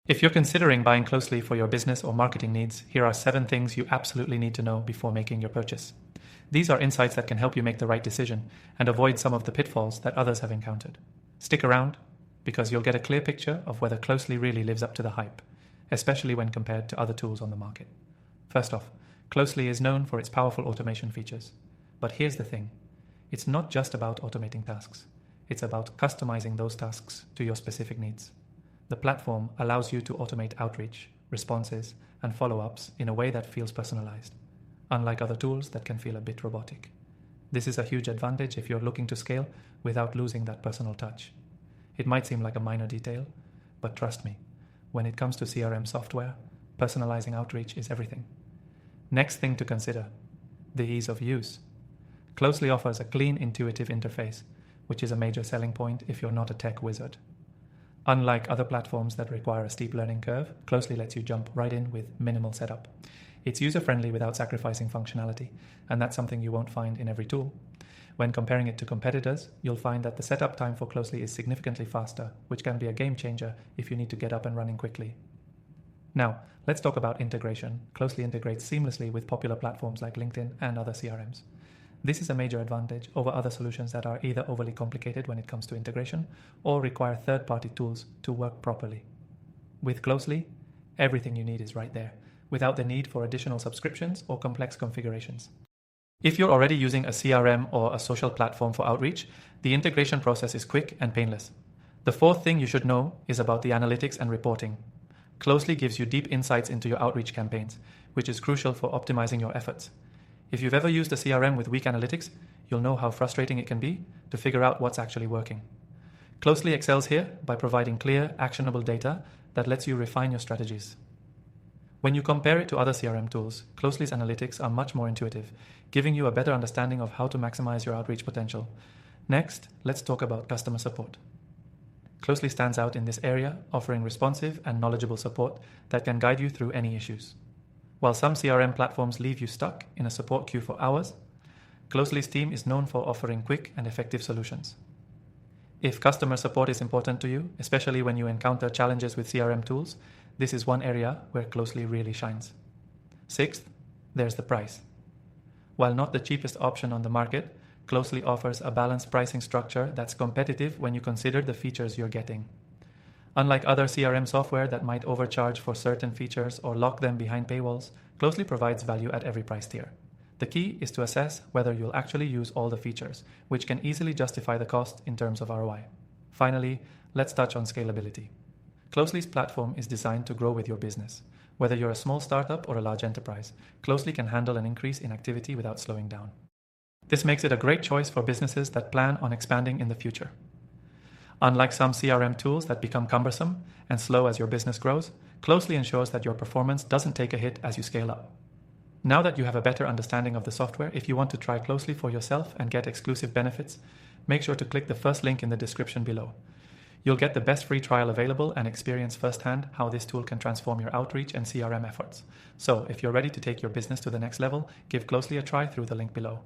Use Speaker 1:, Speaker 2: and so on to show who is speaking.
Speaker 1: If you're considering buying Closely for your business or marketing needs, here are 7 things you absolutely need to know before making your purchase. These are insights that can help you make the right decision and avoid some of the pitfalls that others have encountered. Stick around, because you'll get a clear picture of whether Closely really lives up to the hype, especially when compared to other tools on the market. First off, Closely is known for its powerful automation features. But here's the thing. It's not just about automating tasks. It's about customizing those tasks to your specific needs. The platform allows you to automate outreach, responses, and follow-ups in a way that feels personalized, unlike other tools that can feel a bit robotic. This is a huge advantage if you're looking to scale without losing that personal touch. It might seem like a minor detail, but trust me, when it comes to CRM software, personalizing outreach is everything. Next thing to consider, the ease of use. Closely offers a clean, intuitive interface, which is a major selling point if you're not a tech wizard. Unlike other platforms that require a steep learning curve, Closely lets you jump right in with minimal setup. It's user-friendly without sacrificing functionality, and that's something you won't find in every tool. When comparing it to competitors, you'll find that the setup time for Closely is significantly faster, which can be a game changer if you need to get up and running quickly. Now, let's talk about integration. Closely integrates seamlessly with popular platforms like LinkedIn and other CRMs. This is a major advantage over other solutions that are either overly complicated when it comes to integration or require third-party tools to work properly. With Closely, everything you need is right there, without the need for additional subscriptions or complex configurations. If you're already using a CRM or a social platform for outreach, the integration process is quick and painless. The fourth thing you should know is about the analytics and reporting. Closely gives you deep insights into your outreach campaigns, which is crucial for optimizing your efforts. If you've ever used a CRM with weak analytics, you'll know how frustrating it can be to figure out what's actually working. Closely excels here by providing clear, actionable data that lets you refine your strategies. When you compare it to other CRM tools, Closely's analytics are much more intuitive, giving you a better understanding of how to maximize your outreach potential. Next, let's talk about customer support. Closely stands out in this area, offering responsive and knowledgeable support that can guide you through any issues. While some CRM platforms leave you stuck in a support queue for hours, Closely's team is known for offering quick and effective solutions. If customer support is important to you, especially when you encounter challenges with CRM tools, this is one area where Closely really shines. Sixth, there's the price. While not the cheapest option on the market, Closely offers a balanced pricing structure that's competitive when you consider the features you're getting. Unlike other CRM software that might overcharge for certain features or lock them behind paywalls, Closely provides value at every price tier. The key is to assess whether you'll actually use all the features, which can easily justify the cost in terms of ROI. Finally, let's touch on scalability. Closely's platform is designed to grow with your business. Whether you're a small startup or a large enterprise, Closely can handle an increase in activity without slowing down. This makes it a great choice for businesses that plan on expanding in the future. Unlike some CRM tools that become cumbersome and slow as your business grows, Closely ensures that your performance doesn't take a hit as you scale up. Now that you have a better understanding of the software, if you want to try Closely for yourself and get exclusive benefits, make sure to click the first link in the description below. You'll get the best free trial available and experience firsthand how this tool can transform your outreach and CRM efforts. So if you're ready to take your business to the next level, give Closely a try through the link below.